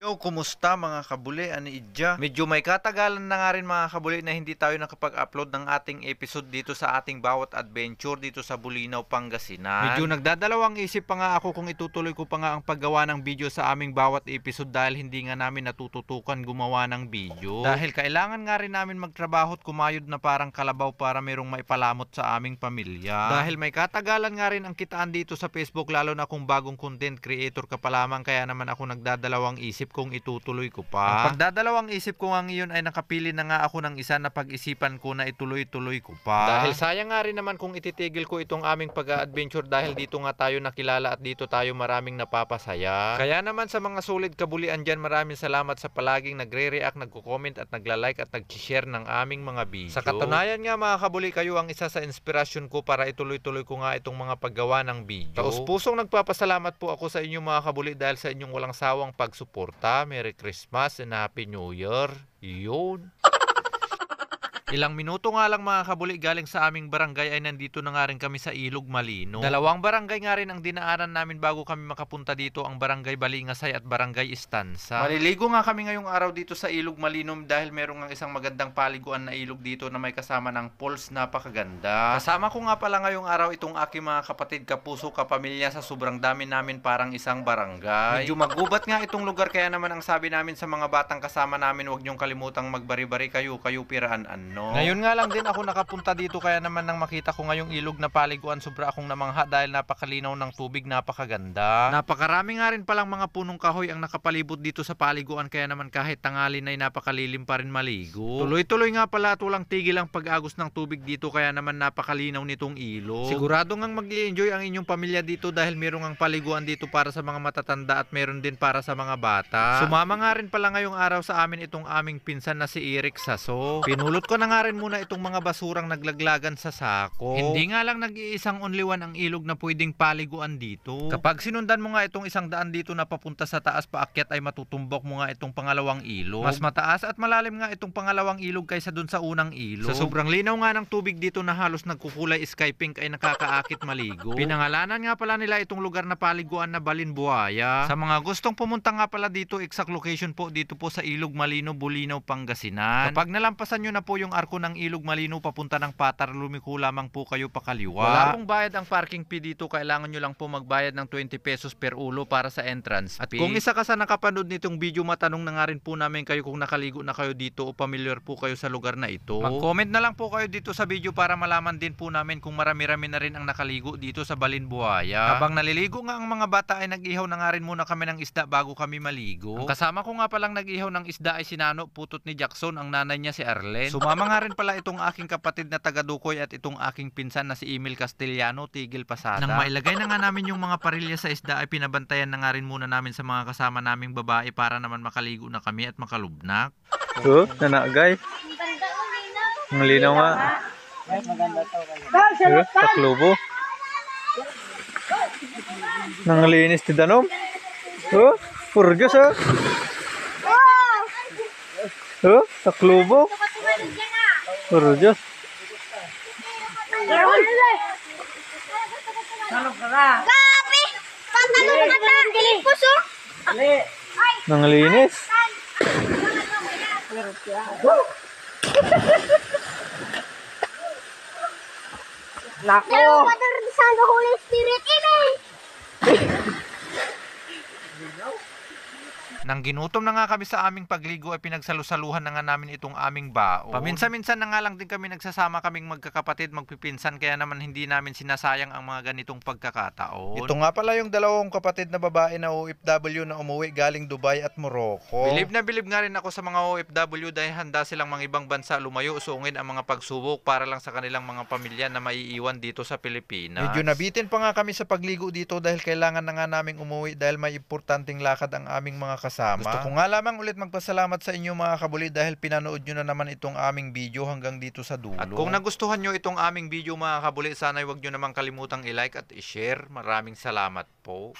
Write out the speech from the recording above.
Yo, kumusta mga kabuli? Ani Idja? Medyo may katagalan na nga rin mga kabuli na hindi tayo nakapag-upload ng ating episode dito sa ating bawat adventure dito sa Bulinaw, Pangasinan. Medyo nagdadalawang isip pa nga ako kung itutuloy ko pa nga ang paggawa ng video sa aming bawat episode dahil hindi nga namin natututukan gumawa ng video. Dahil kailangan nga rin namin magtrabaho at kumayod na parang kalabaw para merong maipalamot sa aming pamilya. Dahil may katagalan nga rin ang kitaan dito sa Facebook lalo na kung bagong content creator ka pa lamang kaya naman ako nagdadalawang isip kung itutuloy ko pa. Ang pagdadalawang isip ko nga ngayon ay nakapili na nga ako ng isa na pag-isipan ko na ituloy-tuloy ko pa. Dahil sayang nga rin naman kung ititigil ko itong aming pag-adventure dahil dito nga tayo nakilala at dito tayo maraming napapasaya. Kaya naman sa mga solid kabulian dyan, maraming salamat sa palaging nagre-react, nagko-comment at nagla-like at nag-share ng aming mga video. Sa katunayan nga mga kabuli, kayo ang isa sa inspirasyon ko para ituloy-tuloy ko nga itong mga paggawa ng video. Taos-pusong nagpapasalamat po ako sa inyo mga kabuli dahil sa inyong walang sawang pagsuporta. Merry Christmas and Happy New Year. Yun. Ilang minuto nga lang mga kabuli galing sa aming barangay ay nandito na nga rin kami sa Ilog Malino. Dalawang barangay nga rin ang dinaanan namin bago kami makapunta dito, ang Barangay Balingasay at Barangay Istansa. Maliligo nga kami ngayong araw dito sa Ilog Malino dahil meron nga isang magandang paliguan na ilog dito na may kasama ng falls, napakaganda. Kasama ko nga pala ngayong araw itong aking mga kapatid, kapuso, kapamilya sa sobrang dami namin parang isang barangay. Medyo magubat nga itong lugar kaya naman ang sabi namin sa mga batang kasama namin, huwag niyong kalimutang magbari-bari kayo piraan ano. Ngayon nga lang din ako nakapunta dito kaya naman nang makita ko ngayong ilog na paliguan, sobra akong namangha dahil napakalinaw ng tubig, napakaganda. Napakarami nga rin palang mga punong kahoy ang nakapalibot dito sa paliguan kaya naman kahit tangalin ay napakalilim pa rin maligo. Tuloy-tuloy nga pala at walang tigil ang pag-agos ng tubig dito kaya naman napakalinaw nitong ilog. Sigurado ngang mag-i-enjoy ang inyong pamilya dito dahil meron ang paliguan dito para sa mga matatanda at meron din para sa mga bata. Sumama nga rin pala ngayong araw sa amin itong aming pinsan na si Eric Saso. Pinulot ko na nga rin muna itong mga basurang naglaglagan sa sako. Hindi nga lang nag-iisang only one ang ilog na pwedeng paliguan dito. Kapag sinundan mo nga itong isang daan dito na papunta sa taas paakyat ay matutumbok mo nga itong pangalawang ilog. Mas mataas at malalim nga itong pangalawang ilog kaysa dun sa unang ilog. Sa sobrang linaw nga ng tubig dito na halos nagkukulay sky pink ay nakakaakit maligo. Pinangalanan nga pala nila itong lugar na paliguan na Balinbuaya. Sa mga gustong pumunta nga pala dito, exact location po dito po sa Ilog Malino, Bulinaw, Pangasinan. Kapag nalampasan nyo na po yung arko ng Ilog Malino papunta ng Patar, lumiko lamang po kayo pakaliwa. Wala pong bayad ang parking fee dito, kailangan nyo lang po magbayad ng 20 pesos per ulo para sa entrance fee. At kung isa ka sa nakapanood nitong video, matanong na nga rin po namin kayo kung nakaligo na kayo dito o familiar po kayo sa lugar na ito. Mag-comment na lang po kayo dito sa video para malaman din po namin kung marami-rami na rin ang nakaligo dito sa Balinbuaya. Habang naliligo nga ang mga bata ay nag-ihaw na nga rin muna kami ng isda bago kami maligo. Ang kasama ko nga palang nag-ihaw ng isda ay si Nano, putot ni Jackson, ang nanay niya si Arlen. Sumama nga rin pala itong aking kapatid na taga Dukoy at itong aking pinsan na si Emil Castellano, tigil pasada. Nang mailagay na nga namin yung mga parilya sa isda ay pinabantayan na nga rin muna namin sa mga kasama naming babae para naman makaligo na kami at makalubnak. Nanagay. Ang linaw nga. Taklubo. Nanglinis ti danom. Purgas ha. Taklubo. Purgas. Gabi! Patanong ka na! Ilipos oh! Nanglinis. Nako! Water sa Holy Spirit ini! Nang ginutom na nga kami sa aming pagligo ay pinagsalusaluhan na nga namin itong aming baon. Paminsan-minsan na nga lang din kami nagsasama kaming magkakapatid, magpipinsan, kaya naman hindi namin sinasayang ang mga ganitong pagkakataon. Ito nga pala yung dalawang kapatid na babae na OFW na umuwi galing Dubai at Morocco. Bilib na bilib nga rin ako sa mga OFW dahil handa silang mga ibang bansa lumayo, sungin ang mga pagsubok para lang sa kanilang mga pamilya na maiiwan dito sa Pilipinas. Medyo nabitin pa nga kami sa pagligo dito dahil kailangan na nga naming umuwi dahil may importanteng lakad ang aming mga kasama. Gusto ko nga lamang ulit magpasalamat sa inyo mga kabuli dahil pinanood nyo na naman itong aming video hanggang dito sa dulo. At kung nagustuhan nyo itong aming video mga kabuli, sana huwag nyo namang kalimutang i-like at i-share. Maraming salamat po.